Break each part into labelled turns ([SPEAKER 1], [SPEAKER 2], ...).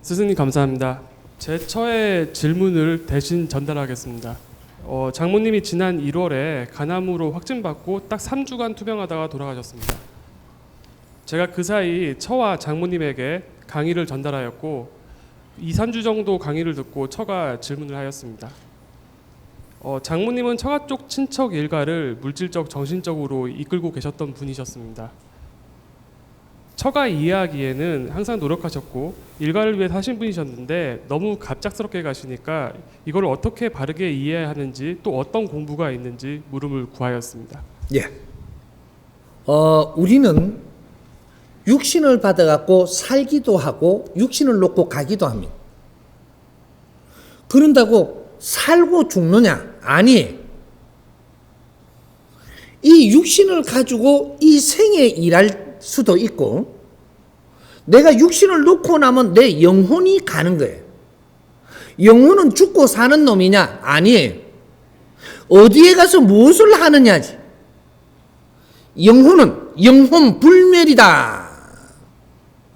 [SPEAKER 1] 스승님 감사합니다. 제 처의 질문을 대신 전달하겠습니다. 장모님이 지난 1월에 간암으로 확진받고 딱 3주간 투병하다가 돌아가셨습니다. 제가 그 사이 처와 장모님에게 강의를 전달하였고 2, 3주 정도 강의를 듣고 처가 질문을 하였습니다. 장모님은 처가 쪽 친척 일가를 물질적, 정신적으로 이끌고 계셨던 분이셨습니다. 처가 이해하기에는 항상 노력하셨고 일가를 위해 사신 분이셨는데 너무 갑작스럽게 가시니까 이걸 어떻게 바르게 이해해야 하는지 또 어떤 공부가 있는지 물음을 구하였습니다.
[SPEAKER 2] 예. 우리는 육신을 받아갖고 살기도 하고 육신을 놓고 가기도 합니다. 그런다고 살고 죽느냐? 아니. 이 육신을 가지고 이 생에 일할 수도 있고 내가 육신을 놓고 나면 내 영혼이 가는 거예요. 영혼은 죽고 사는 놈이냐? 아니에요. 어디에 가서 무엇을 하느냐지. 영혼은 영혼 불멸이다.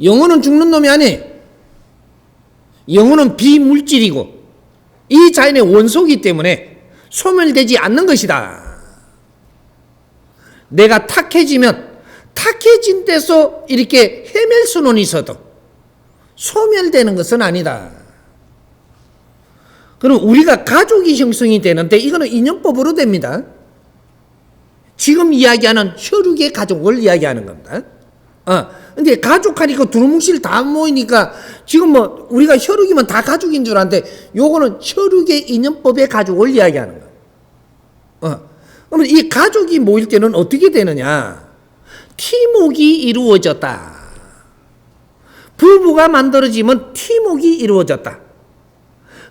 [SPEAKER 2] 영혼은 죽는 놈이 아니에요. 영혼은 비물질이고 이 자연의 원소이기 때문에 소멸되지 않는 것이다. 내가 탁해지면 탁해진 데서 이렇게 헤맬 수는 있어도 소멸되는 것은 아니다. 그럼 우리가 가족이 형성이 되는데 이거는 인연법으로 됩니다. 지금 이야기하는 혈육의 가족을 이야기하는 겁니다. 근데 가족하니까 두루뭉실 다 모이니까 지금 뭐 우리가 혈육이면 다 가족인 줄 아는데 요거는 혈육의 인연법의 가족을 이야기하는 거예요. 그러면 이 가족이 모일 때는 어떻게 되느냐? 팀웍이 이루어졌다. 부부가 만들어지면 팀웍이 이루어졌다.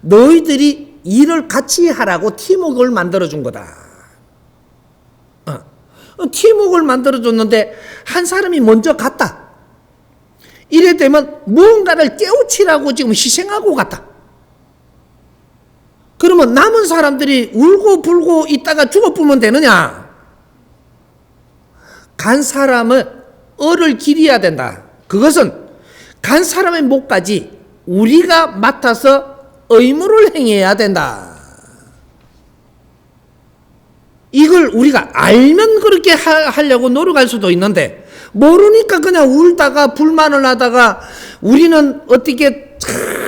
[SPEAKER 2] 너희들이 일을 같이 하라고 팀웍을 만들어준 거다. 팀웍을 만들어줬는데 한 사람이 먼저 갔다. 이래 되면 무언가를 깨우치라고 지금 희생하고 갔다. 그러면 남은 사람들이 울고 불고 있다가 죽어보면 되느냐? 간 사람은 얼을 기려야 된다. 그것은 간 사람의 몫까지 우리가 맡아서 의무를 행해야 된다. 이걸 우리가 알면 그렇게 하려고 노력할 수도 있는데 모르니까 그냥 울다가 불만을 하다가 우리는 어떻게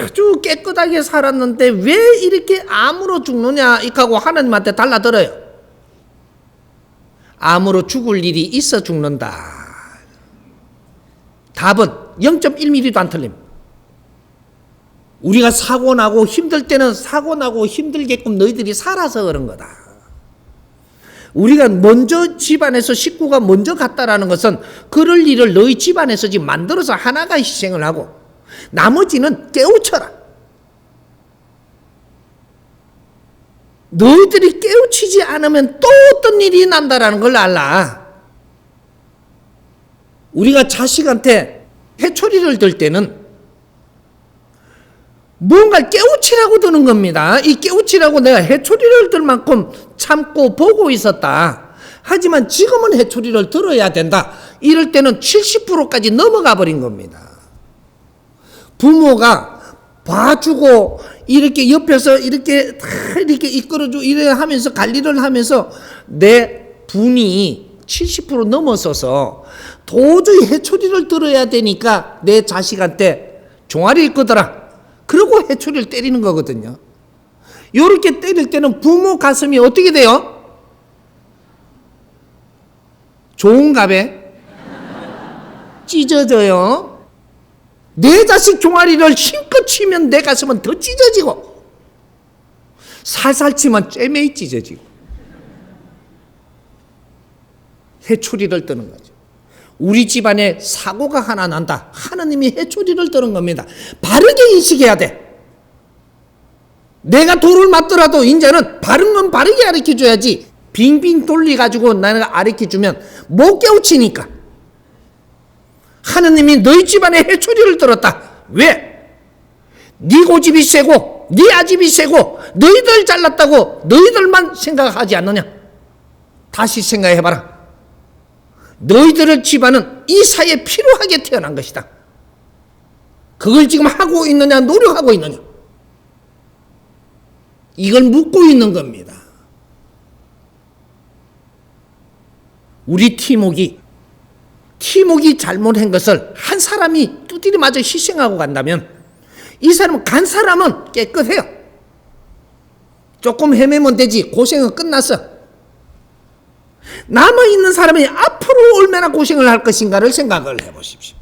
[SPEAKER 2] 아주 깨끗하게 살았는데 왜 이렇게 암으로 죽느냐 이하고 하나님한테 달라들어요. 암으로 죽을 일이 있어 죽는다. 답은 0.1mm도 안 틀립니다. 우리가 사고 나고 힘들 때는 사고 나고 힘들게끔 너희들이 살아서 그런 거다. 우리가 먼저 집안에서 식구가 먼저 갔다라는 것은 그럴 일을 너희 집안에서 지금 만들어서 하나가 희생을 하고 나머지는 깨우쳐라. 너희들이 깨우치지 않으면 또 어떤 일이 난다라는 걸 알라. 우리가 자식한테 회초리를 들 때는 뭔가 깨우치라고 드는 겁니다. 이 깨우치라고 내가 회초리를 들 만큼 참고 보고 있었다. 하지만 지금은 회초리를 들어야 된다. 이럴 때는 70%까지 넘어가 버린 겁니다. 부모가 봐주고 이렇게 옆에서 이렇게 이끌어주고 이래 하면서 관리를 하면서 내 분이 70% 넘어서서 도저히 회초리를 들어야 되니까 내 자식한테 종아리를 끄더라. 그러고 회초리를 때리는 거거든요. 이렇게 때릴 때는 부모 가슴이 어떻게 돼요? 좋은갑에 찢어져요. 내 자식 종아리를 힘껏 치면 내 가슴은 더 찢어지고 살살 치면 쬐매이 찢어지고 회초리를 뜨는 거죠. 우리 집안에 사고가 하나 난다. 하나님이 회초리를 뜨는 겁니다. 바르게 인식해야 돼. 내가 돌을 맞더라도 이제는 바른 건 바르게 가르쳐줘야지 빙빙 돌려가지고 나는 가르쳐주면 못 깨우치니까. 하느님이 너희 집안에 회초리를 들었다. 왜? 네 고집이 세고 네 아집이 세고 너희들 잘났다고 너희들만 생각하지 않느냐? 다시 생각해봐라. 너희들의 집안은 이 사회에 필요하게 태어난 것이다. 그걸 지금 하고 있느냐, 노력하고 있느냐. 이걸 묻고 있는 겁니다. 우리 팀워크가 잘못한 것을 한 사람이 두드려 맞아 희생하고 간다면 이 사람은 간 사람은 깨끗해요. 조금 헤매면 되지 고생은 끝났어. 남아있는 사람이 앞으로 얼마나 고생을 할 것인가를 생각을 해보십시오.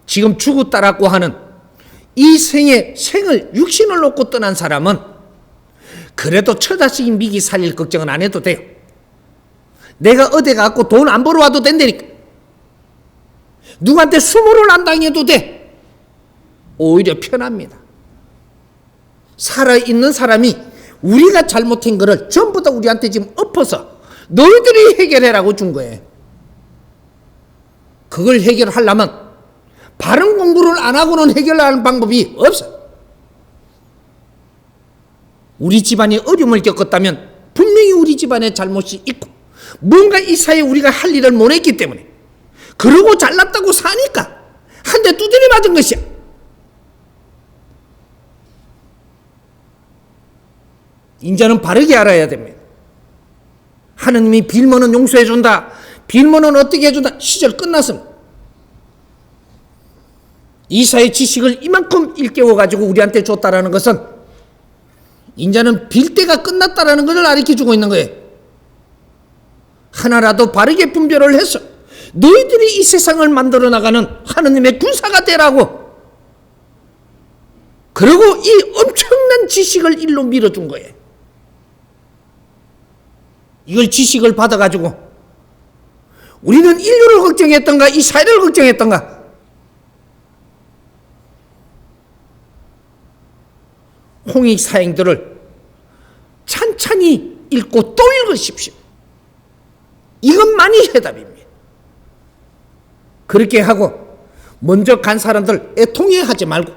[SPEAKER 2] 지금 죽었다라고 하는 이 생의 생을 육신을 놓고 떠난 사람은 그래도 처자식 미기 살릴 걱정은 안 해도 돼요. 내가 어디 가고 돈 안 벌어와도 된다니까. 누구한테 수모를 안 당해도 돼. 오히려 편합니다. 살아있는 사람이 우리가 잘못한 거를 전부 다 우리한테 지금 엎어서 너희들이 해결해라고 준 거예요. 그걸 해결하려면 바른 공부를 안 하고는 해결하는 방법이 없어. 우리 집안이 어려움을 겪었다면 분명히 우리 집안에 잘못이 있고 뭔가 이 사이에 우리가 할 일을 못 했기 때문에 그러고 잘났다고 사니까 한 대 두드려 맞은 것이야. 인자는 바르게 알아야 됩니다. 하느님이 빌면은 용서해 준다. 빌면은 어떻게 해준다. 시절 끝났습니다. 이사의 지식을 이만큼 일깨워가지고 우리한테 줬다라는 것은 인자는 빌 때가 끝났다라는 것을 가르쳐주고 있는 거예요. 하나라도 바르게 분별을 해서 너희들이 이 세상을 만들어 나가는 하느님의 군사가 되라고. 그리고 이 엄청난 지식을 일로 밀어준 거예요. 이걸 지식을 받아가지고 우리는 인류를 걱정했던가 이 사회를 걱정했던가. 홍익 사행들을 찬찬히 읽고 또 읽으십시오. 이것만이 해답입니다. 그렇게 하고 먼저 간 사람들 애통해하지 말고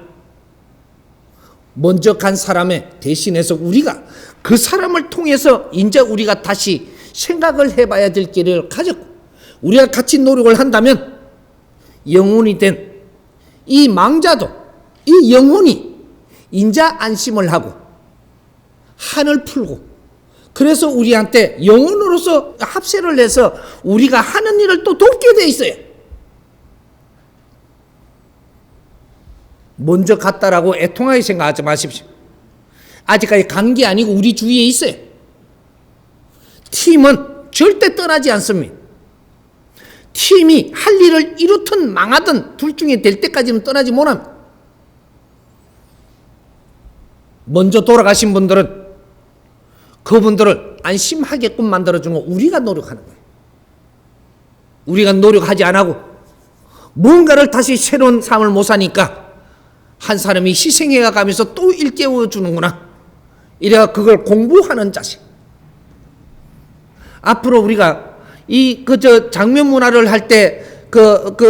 [SPEAKER 2] 먼저 간 사람의 대신해서 우리가 그 사람을 통해서 이제 우리가 다시 생각을 해봐야 될 길을 가졌고 우리가 같이 노력을 한다면 영혼이 된 이 망자도 이 영혼이 인자 안심을 하고 한을 풀고 그래서 우리한테 영혼으로서 합세를 해서 우리가 하는 일을 또 돕게 돼 있어요. 먼저 갔다라고 애통하게 생각하지 마십시오. 아직까지 간 게 아니고 우리 주위에 있어요. 팀은 절대 떠나지 않습니다. 팀이 할 일을 이루든 망하든 둘 중에 될 때까지는 떠나지 못합니다. 먼저 돌아가신 분들은 그분들을 안심하게끔 만들어주는 거 우리가 노력하는 거예요. 우리가 노력하지 않고 뭔가를 다시 새로운 삶을 못 사니까 한 사람이 희생해 가면서 또 일깨워 주는구나. 이래가 그걸 공부하는 자식. 앞으로 우리가 이 장면 문화를 할 때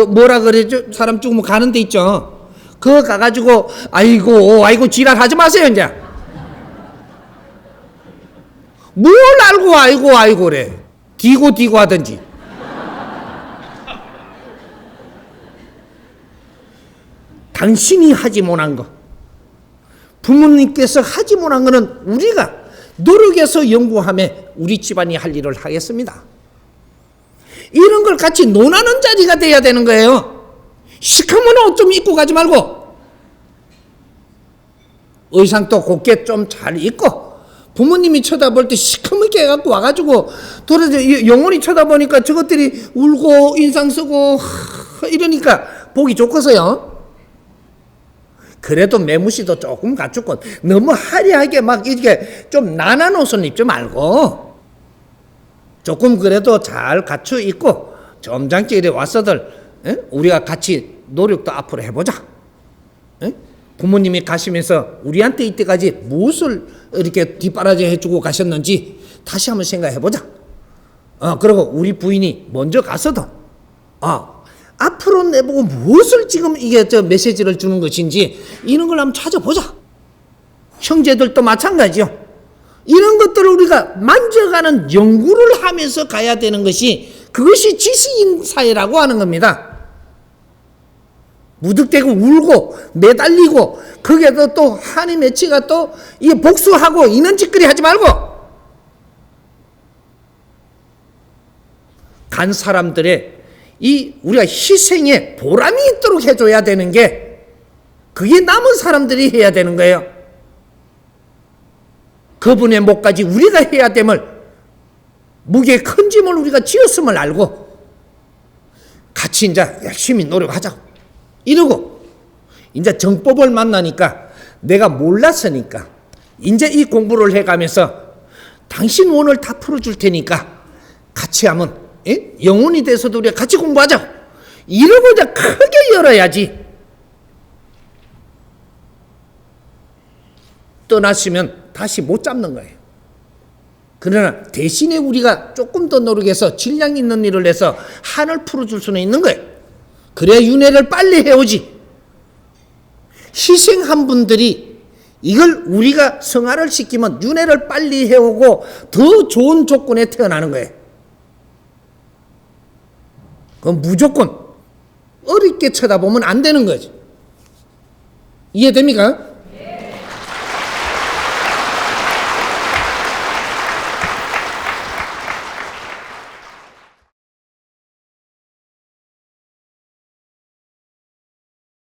[SPEAKER 2] 뭐라 그러죠? 사람 죽으면 가는 데 있죠. 그거 가가지고 아이고 지랄하지 마세요 이제. 뭘 알고 아이고래. 디고 하든지. 당신이 하지 못한 거, 부모님께서 하지 못한 거는 우리가 노력해서 연구함에 우리 집안이 할 일을 하겠습니다. 이런 걸 같이 논하는 자리가 돼야 되는 거예요. 시커먼 옷 좀 입고 가지 말고 의상도 곱게 좀 잘 입고 부모님이 쳐다볼 때 시커멓게 해갖고 와가지고 도대체 영원히 쳐다보니까 저것들이 울고 인상 쓰고 이러니까 보기 좋겠어요. 그래도 매무시도 조금 갖추고 너무 화려하게 막 이렇게 좀 난한 옷은 입지 말고 조금 그래도 잘 갖춰 입고 점잖게 이래 왔어들 우리가 같이 노력도 앞으로 해보자. 부모님이 가시면서 우리한테 이때까지 무엇을 이렇게 뒷바라지 해주고 가셨는지 다시 한번 생각해보자. 그리고 우리 부인이 먼저 가서도 앞으로 내보고 무엇을 지금 이게 메시지를 주는 것인지 이런 걸 한번 찾아보자. 형제들도 마찬가지요. 이런 것들을 우리가 만져가는 연구를 하면서 가야 되는 것이 그것이 지식인 사회라고 하는 겁니다. 무득대고 울고 매달리고 거기에도 또 한이 맺히가 또 이 복수하고 이런 짓거리 하지 말고 간 사람들의 이 우리가 희생에 보람이 있도록 해줘야 되는 게 그게 남은 사람들이 해야 되는 거예요. 그분의 목까지 우리가 해야 됨을 무게 큰 짐을 우리가 지었음을 알고 같이 이제 열심히 노력하자 이러고 이제 정법을 만나니까 내가 몰랐으니까 이제 이 공부를 해가면서 당신 원을 다 풀어줄 테니까 같이 하면 영혼이 돼서도 우리가 같이 공부하자 이러고 이제 크게 열어야지. 떠나시면 다시 못 잡는 거예요. 그러나 대신에 우리가 조금 더 노력해서 질량 있는 일을 해서 한을 풀어줄 수는 있는 거예요. 그래야 윤회를 빨리 해오지. 희생한 분들이 이걸 우리가 성화를 시키면 윤회를 빨리 해오고 더 좋은 조건에 태어나는 거예요. 그건 무조건 어렵게 쳐다보면 안 되는 거죠. 이해됩니까?